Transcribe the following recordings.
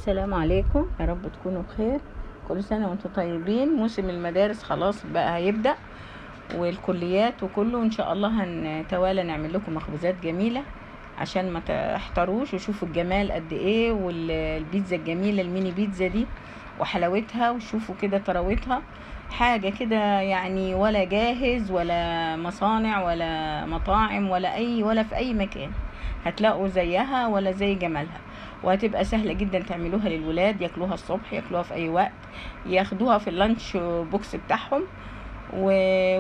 السلام عليكم، يا رب تكونوا بخير. كل سنة وانتم طيبين. موسم المدارس خلاص بقى هيبدأ، والكليات وكله ان شاء الله هنتوالى نعمل لكم مخبوزات جميلة عشان ما تحتروش وشوفوا الجمال قد ايه، والبيتزا الجميلة الميني بيتزا دي وحلاوتها، وشوفوا كده طراوتها. حاجة كده يعني، ولا جاهز ولا مصانع ولا مطاعم ولا في اي مكان هتلاقوا زيها ولا زي جمالها. وهتبقى سهلة جدا تعملوها للولاد، ياكلوها الصبح، ياكلوها في اي وقت، ياخدوها في اللانش بوكس بتاعهم،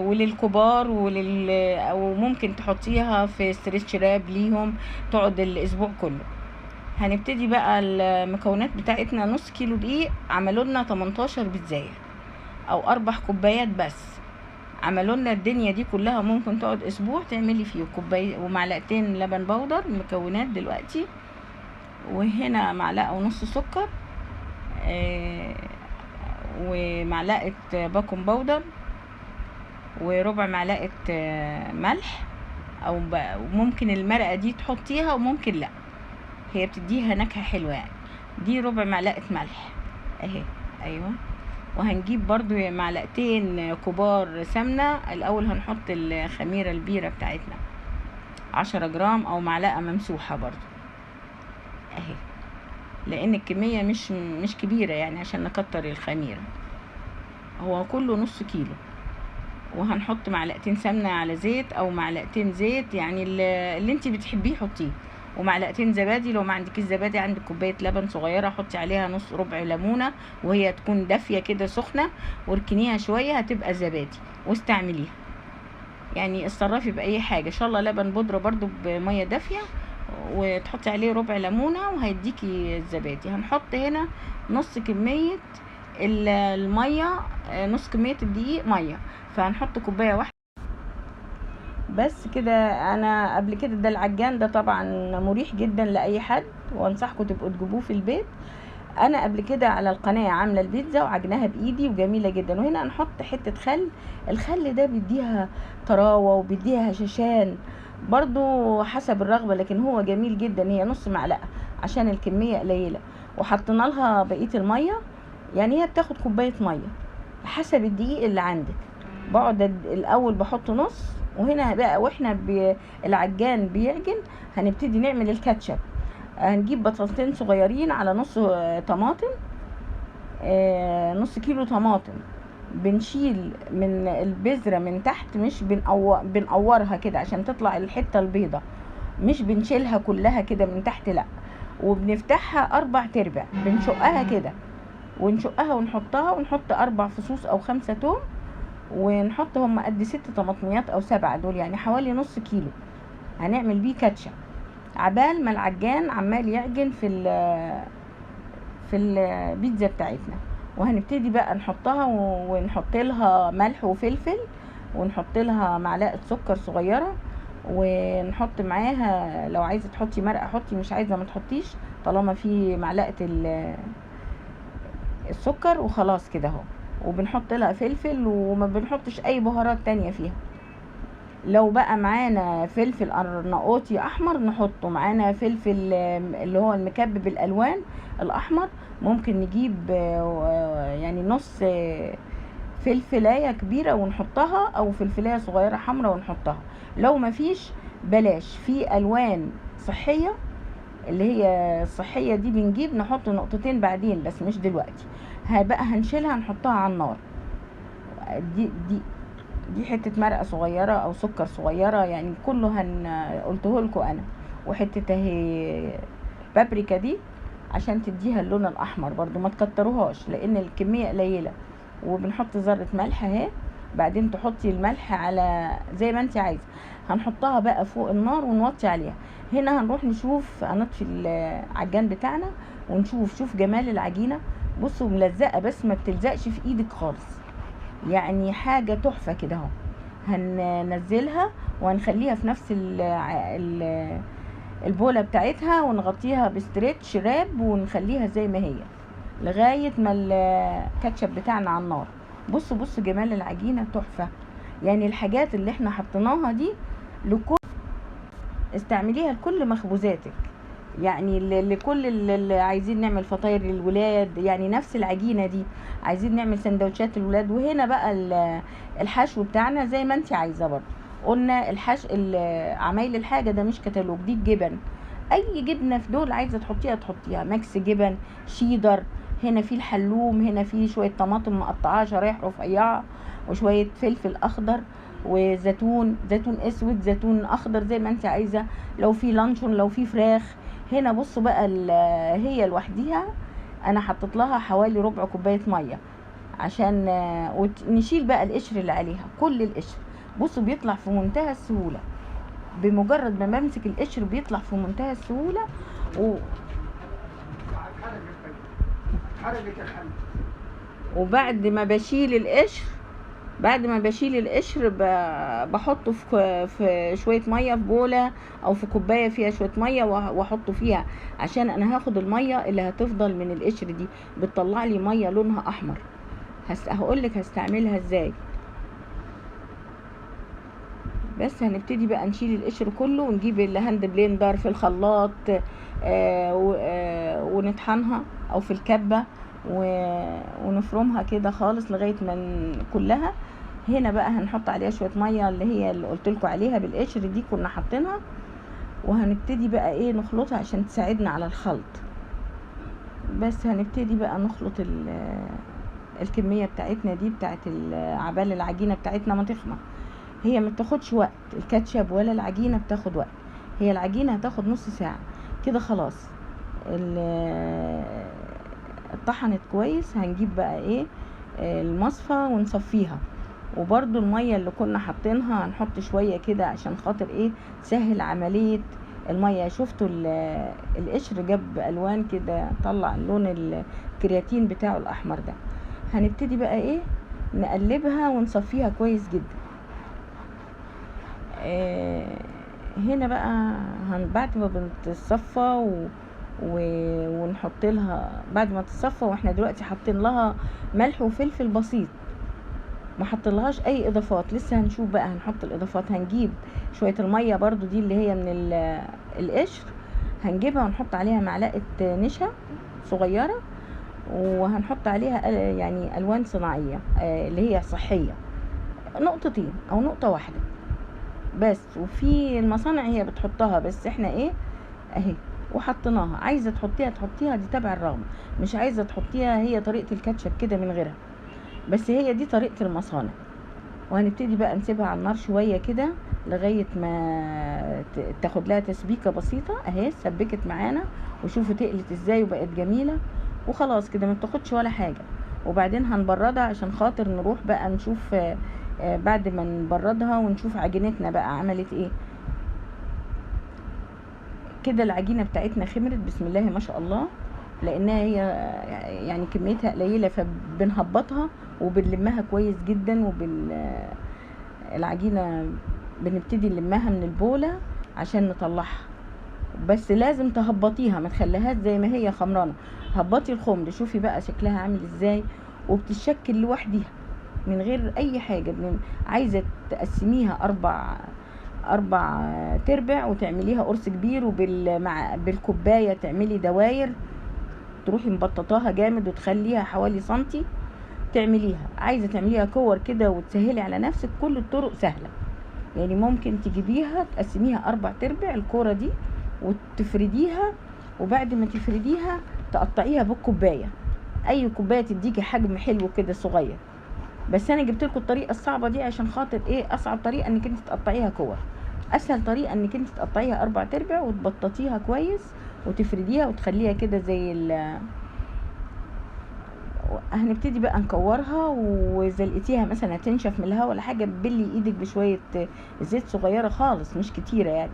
وللكبار او ممكن تحطيها في ستريتش راب ليهم تقعد الاسبوع كله. هنبتدي بقى المكونات بتاعتنا. نص كيلو دقيق عملوا لنا 18 بيتزاية او 4 كوبايات بس، عملوا لنا الدنيا دي كلها. ممكن تقعد اسبوع تعملي فيه كوبايه ومعلقتين لبن بودر. المكونات دلوقتي، وهنا معلقه ونص سكر، ومعلقه باكنج باودر، وربع معلقه ملح، او ممكن المرقه دي تحطيها وممكن لا، هي بتديها نكهه حلوه يعني. دي ربع معلقه ملح اهي، ايوه. وهنجيب برضو معلقتين كبار سمنة. الاول هنحط الخميرة البيرة بتاعتنا 10 جرام او معلقة ممسوحة برضو اهي، لان الكمية مش كبيرة يعني عشان نكتر الخميرة. هو كله نص كيلو. وهنحط معلقتين سمنة على زيت او معلقتين زيت، يعني اللي انتي بتحبيه حطيه. ومعلقتين زبادي، لو ما عندكيش زبادي عندك كوبايه لبن صغيره حطي عليها نص ربع ليمونه، وهي تكون دافيه كده سخنه، واركنيها شويه هتبقى زبادي واستعمليها. يعني اتصرفي باي حاجه، ان شاء الله لبن بودره برضو بميه دافيه، وتحطي عليه ربع ليمونه وهيديكي الزبادي. هنحط هنا نص كميه الميه، نص كميه الدقيق ميه، فهنحط كوبايه واحده بس كده. انا قبل كده، ده العجان ده طبعا مريح جدا لاي حد، وانصحكم تبقوا تجيبوه في البيت. انا قبل كده على القناه عامله البيتزا وعجناها بايدي وجميله جدا. وهنا هنحط حته خل. الخل ده بيديها طراوه وبيديها هشاشان برضو حسب الرغبه، لكن هو جميل جدا. هي نص معلقه عشان الكميه قليله، وحطينا لها بقيه الميه. يعني هي بتاخد كوبايه ميه حسب الدقيق اللي عندك. بقعد الاول بحط نص، وهنا بقى واحنا العجان بيعجن هنبتدي نعمل الكاتشب. هنجيب بطاطين صغيرين على نص طماطم، نص كيلو طماطم. بنشيل من البذرة من تحت، مش بنقورها كده عشان تطلع الحتة البيضة، مش بنشيلها كلها كده من تحت لا. وبنفتحها 4/4، بنشقها كده ونشقها ونحطها، ونحط 4 فصوص او 5 توم، ونحط هم قد 6 طماطميات او 7، دول يعني حوالي نص كيلو. هنعمل بيه كاتشب عبال ما العجان عمال يعجن في البيتزا بتاعتنا. وهنبتدي بقى نحطها، ونحط لها ملح وفلفل، ونحط لها معلقه سكر صغيره، ونحط معاها لو عايزه تحطي مرقه حطي، مش عايزه ما تحطيش، طالما في معلقه السكر وخلاص كده اهو. وبنحط لها فلفل، وما بنحطش اي بهارات تانية فيها. لو بقى معانا فلفل ارناؤوطي احمر نحطه معانا، فلفل اللي هو المكبب الالوان الاحمر ممكن نجيب يعني نص فلفلايه كبيره ونحطها، او فلفلايه صغيره حمراء ونحطها. لو مفيش بلاش، في الوان صحيه اللي هي الصحيه دي بنجيب نحط نقطتين بعدين بس مش دلوقتي. بقى هنشيلها نحطها على النار. دي حته مرقه صغيره او سكر صغيره، يعني كله قلته لكم انا. وحته اهي بابريكا دي عشان تديها اللون الاحمر برضو، ما تكتروهاش لان الكميه قليله. وبنحط ذره ملح اهي، بعدين تحطي الملح على زي ما انت عايزه. هنحطها بقى فوق النار ونوطي عليها. هنا هنروح نشوف، هنطفي العجان بتاعنا ونشوف، شوف جمال العجينه. بصوا ملزقه بس ما بتلزقش في ايدك خالص، يعني حاجة تحفة كده اهو. هننزلها وهنخليها في نفس البولة بتاعتها، ونغطيها بستريتش راب، ونخليها زي ما هي لغاية ما الكاتشب بتاعنا على النار. بصوا بصوا جمال العجينة تحفة. يعني الحاجات اللي احنا حطيناها دي لكل استعمليها لكل مخبوزاتك. يعني لكل اللي عايزين نعمل فطاير للولاد، يعني نفس العجينه دي عايزين نعمل سندوتشات للولاد. وهنا بقى الحشو بتاعنا زي ما انت عايزه برضه. قلنا عمايل الحاجه ده مش كتالوج، دي الجبن، اي جبنه في دول عايزه تحطيها ماكس جبن، شيدر. هنا في الحلوم، هنا في شويه طماطم مقطعاها شرايح رفيعه، وشويه فلفل اخضر، وزيتون، زيتون اسود، زيتون اخضر، زي ما انت عايزه. لو في لانشون، لو في فراخ. هنا بصوا بقى هي لوحديها انا حطيت لها حوالي ربع كوبايه ميه عشان نشيل بقى القشر اللي عليها، كل القشر. بصوا بيطلع في منتهى السهوله، بمجرد ما بمسك القشر بيطلع في منتهى السهوله. وبعد ما بشيل القشر، بحطه في شويه ميه في بوله او في كوبايه فيها شويه ميه، واحطه فيها عشان انا هاخد الميه اللي هتفضل من القشر دي، بتطلع لي ميه لونها احمر. هقول لك هستعملها ازاي. بس هنبتدي بقى نشيل القشر كله ونجيب الهاند بلندر في الخلاط، ونطحنها او في الكبه، ونفرمها كده خالص لغايه ما كلها. هنا بقى هنحط عليها شويه ميه اللي هي اللي قلت لكم عليها بالقشر دي كنا حاطينها، وهنبتدي بقى ايه نخلطها عشان تساعدنا على الخلط. بس هنبتدي بقى نخلط الكميه بتاعتنا دي بتاعت عبال العجينه بتاعتنا ما تخمر. هي ما بتاخدش وقت، الكاتشب ولا العجينه بتاخد وقت، هي العجينه هتاخد نص ساعه كده خلاص. اتطحنت كويس. هنجيب بقى ايه المصفى ونصفيها، وبرده الميه اللي كنا حاطينها هنحط شويه كده عشان خاطر ايه سهل عمليه الميه. شفتوا القشر جاب الوان كده، طلع لون الكرياتين بتاعه الاحمر ده. هنبتدي بقى ايه نقلبها ونصفيها كويس جدا. هنا بقى بعد ما بتتصفى ونحط لها، بعد ما تتصفى واحنا دلوقتي حاطين لها ملح وفلفل بسيط، ما حطلهاش اي اضافات. لسه هنشوف بقى هنحط الاضافات. هنجيب شويه الميه برضو دي اللي هي من القشر، هنجيبها ونحط عليها معلقه نشا صغيره، وهنحط عليها يعني الوان صناعيه اللي هي صحيه، نقطتين او نقطه واحده بس. وفي المصانع هي بتحطها، بس احنا ايه اهي وحطيناها. عايزه تحطيها دي تبع الرغبه، مش عايزه تحطيها هي طريقه الكاتشب كده من غيرها، بس هي دي طريقه المصانع. وهنبتدي بقى نسيبها على النار شويه كده لغايه ما تاخد لها تسبيكه بسيطه اهي. سبكت معانا وشوفوا تقلت ازاي وبقت جميله وخلاص كده، ما بتاخدش ولا حاجه. وبعدين هنبردها عشان خاطر نروح بقى نشوف بعد ما نبردها ونشوف عجينتنا بقى عملت ايه. كده العجينه بتاعتنا خمرت بسم الله ما شاء الله، لانها هي يعني كميتها قليله، فبنهبطها وبنلمها كويس جدا. العجينه بنبتدي نلمها من البوله عشان نطلعها، بس لازم تهبطيها ما تخليهاش زي ما هي خمرانه. هبطي الخمر، شوفي بقى شكلها عامل ازاي، وبتتشكل لوحديها من غير اي حاجه. عايزه تقسميها اربع تربع وتعمليها قرص كبير، بالكوبايه تعملي دواير، تروحي مبططاها جامد وتخليها حوالي سنتي تعمليها. عايزه تعمليها كور كده وتسهلي على نفسك، كل الطرق سهله. يعني ممكن تجيبيها تقسميها 4 تربع الكوره دي وتفرديها، وبعد ما تفرديها تقطعيها بالكوبايه، اي كوبايه تديكي حجم حلو كده صغير. بس انا جبت لكم الطريقه الصعبه دي عشان خاطر ايه اصعب طريقه انك انت تقطعيها كور، اسهل طريقه انك انت تقطعيها 4 تربع وتبططيها كويس وتفرديها وتخليها كده زي هنبتدي بقى نكورها، واذا لقيتيها مثلا هتنشف من الهواء ولا حاجه بلي ايدك بشويه زيت صغيره خالص مش كتيره يعني،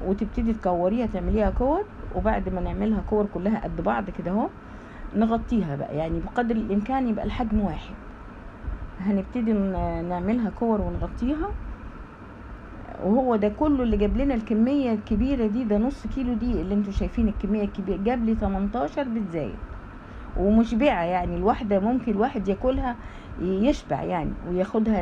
وتبتدي تكوريها تعمليها كور. وبعد ما نعملها كور كلها قد بعض كده اهو نغطيها بقى، يعني بقدر الامكان يبقى الحجم واحد. هنبتدي نعملها كور ونغطيها. وهو ده كله اللي جاب لنا الكميه الكبيره دي، ده نص كيلو دي اللي انتوا شايفين الكميه الكبيره، جاب لي 18 بيتزايد. ومشبعة يعني. الواحدة ممكن الواحد ياكلها يشبع يعني، وياخدها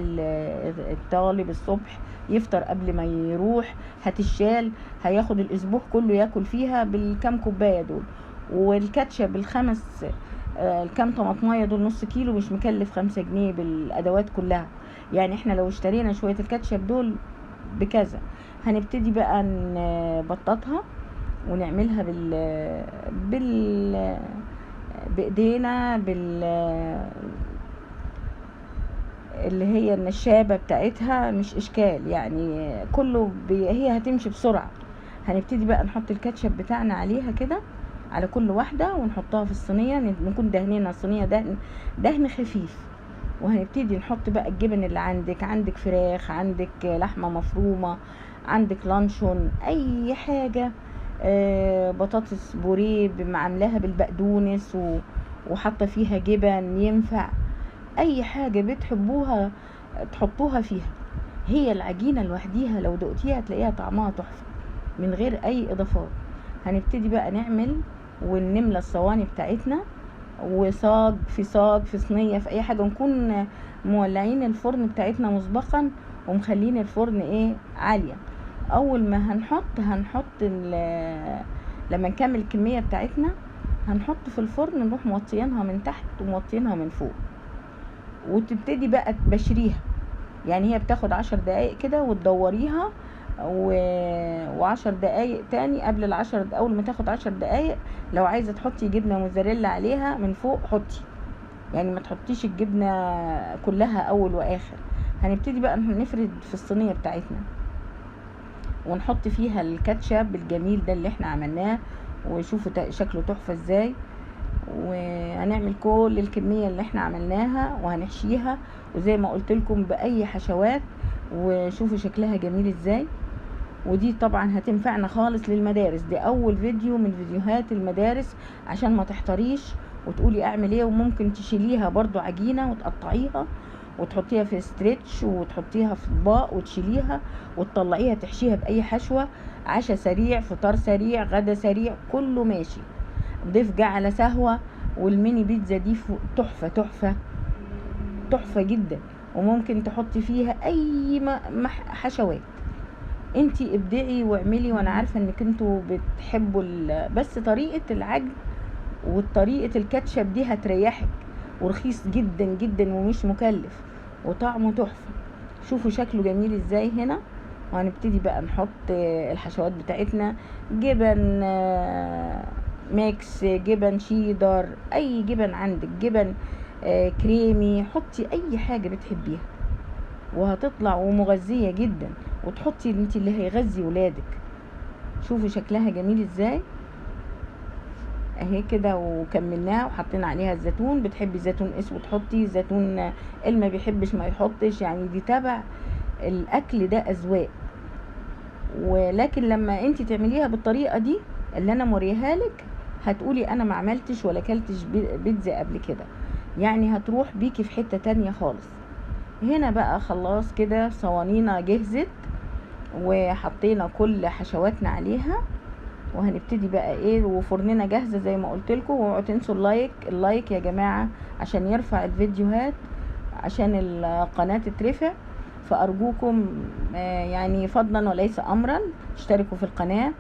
الطالب الصبح يفطر قبل ما يروح، هتشال هياخد الاسبوع كله ياكل فيها بالكام كوباية دول. والكاتشب الخمس الكام طماطمية دول نص كيلو مش مكلف 5 جنيه بالادوات كلها. يعني احنا لو اشترينا شوية الكاتشب دول بكذا. هنبتدي بقى نبططها ونعملها بال بايدينا اللي هي النشابة بتاعتها، مش اشكال يعني، كله هي هتمشي بسرعة. هنبتدي بقى نحط الكاتشب بتاعنا عليها كده على كل واحدة، ونحطها في الصينية، نكون دهنين الصينية دهن خفيف. وهنبتدي نحط بقى الجبن اللي عندك فراخ، عندك لحمة مفرومة، عندك لانشون، اي حاجة، بطاطس بوريه عاملاها بالبقدونس وحاطه فيها جبن، ينفع اي حاجة بتحبوها تحطوها فيها. هي العجينة لوحديها لو دقتيها هتلاقيها طعمها تحفة من غير اي اضافات. هنبتدي بقى نعمل ونملى الصواني بتاعتنا، وصاج في صينية في اي حاجة، نكون مولعين الفرن بتاعتنا مسبقا ومخلين الفرن عالية. اول ما هنحط لما نكمل الكمية بتاعتنا هنحط في الفرن، نروح موطيينها من تحت وموطيينها من فوق، وتبتدي بقى تبشريها. يعني هي بتاخد 10 دقايق كده وتدوريها، و10 دقايق تاني قبل اول ما تاخد 10 دقايق لو عايزة تحطي جبنة موزاريلا عليها من فوق حطي، يعني ما تحطيش الجبنة كلها اول واخر. هنبتدي بقى نفرد في الصينية بتاعتنا ونحط فيها الكاتشب الجميل ده اللي احنا عملناه، وشوفوا شكله تحفة ازاي. وهنعمل كل الكمية اللي احنا عملناها وهنحشيها، وزي ما قلت لكم باي حشوات، وشوفوا شكلها جميل ازاي. ودي طبعا هتنفعنا خالص للمدارس، دي اول فيديو من فيديوهات المدارس عشان ما تحتريش وتقولي اعمل ايه. وممكن تشيليها برضو عجينة وتقطعيها وتحطيها في ستريتش وتحطيها في اطباق وتشيليها وتطلعيها تحشيها باي حشوة. عشاء سريع، فطار سريع، غدا سريع، كله ماشي. ضيف جه على سهوة. والميني بيتزا دي تحفة تحفة تحفة جدا، وممكن تحطي فيها اي حشوات. انتي ابدعي واعملي، وانا عارفة انك انتوا بتحبوا بس طريقة العجن وطريقة الكاتشب دي هتريحك، ورخيص جدا جدا ومش مكلف وطعمه تحفة. شوفوا شكله جميل ازاي هنا. وهنبتدي بقى نحط الحشوات بتاعتنا، جبن ميكس، جبن شيدر، اي جبن عندك، جبن كريمي، حطي اي حاجة بتحبيها وهتطلع ومغذية جدا، وتحطي انت اللي هيغذي ولادك. شوفوا شكلها جميل ازاي اهي كده. وكملناها وحطينا عليها الزيتون، بتحبي زيتون اسود حطي، زيتون اللي ما بيحبش ما يحطش، يعني دي تبع الاكل، ده اذواق. ولكن لما انت تعمليها بالطريقة دي اللي انا موريها لك هتقولي انا ما عملتش ولا كلتش بيتزا قبل كده، يعني هتروح بيكي في حتة تانية خالص. هنا بقى خلاص كده صوانينا جهزت وحطينا كل حشواتنا عليها، وهنبتدي بقى وفرننا جاهزة زي ما قلت لكم. واوعوا تنسوا اللايك يا جماعة عشان يرفع الفيديوهات، عشان القناة تترفع. فارجوكم يعني فضلا وليس امرا اشتركوا في القناة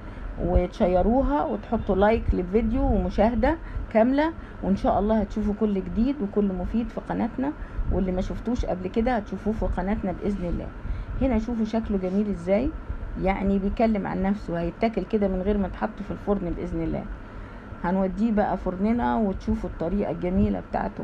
وتشيروها وتحطوا لايك للفيديو ومشاهدة كاملة، وان شاء الله هتشوفوا كل جديد وكل مفيد في قناتنا، واللي ما شفتوش قبل كده هتشوفوه في قناتنا بإذن الله. هنا شوفوا شكله جميل ازاي، يعني بيكلم عن نفسه، هيتاكل كده من غير ما تحط في الفرن بإذن الله. هنوديه بقى فرننا وتشوفوا الطريقة الجميلة بتاعته.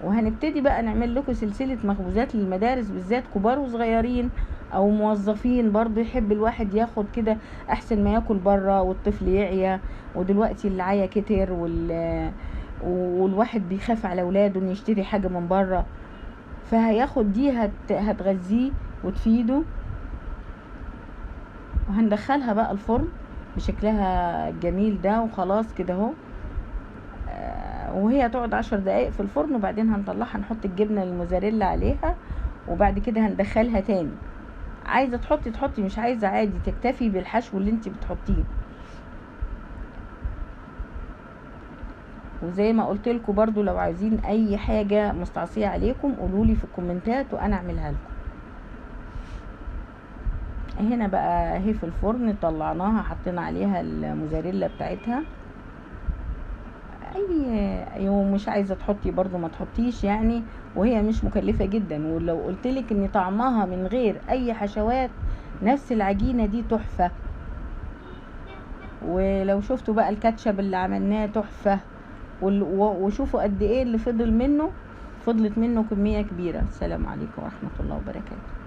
وهنبتدي بقى نعمل لكم سلسلة مخبوزات للمدارس، بالذات كبار وصغيرين او موظفين برضو. يحب الواحد ياخد كده احسن ما ياكل بره والطفل يعيا، ودلوقتي العيا كتر والواحد بيخاف على اولاده انه يشتري حاجة من بره، فهياخد دي هتغذيه وتفيده. وهندخلها بقى الفرن بشكلها الجميل ده، وخلاص كده اهو. وهي تقعد 10 دقايق في الفرن، وبعدين هنطلعها نحط الجبنة الموزاريلا عليها، وبعد كده هندخلها تاني. عايزة تحطي، مش عايزة عادي تكتفي بالحشو اللي انت بتحطيه. وزي ما قلت لكم برضو لو عايزين اي حاجه مستعصيه عليكم قولوا لي في الكومنتات وانا اعملها لكم. هنا بقى اهي في الفرن طلعناها، حطينا عليها الموزاريلا بتاعتها. اي مش عايزه تحطي برضو ما تحطيش يعني، وهي مش مكلفه جدا. ولو قلتلك ان طعمها من غير اي حشوات نفس العجينه دي تحفه. ولو شفتوا بقى الكاتشب اللي عملناه تحفه. وشوفوا قد ايه اللي فضلت منه كميه كبيره. السلام عليكم ورحمه الله وبركاته.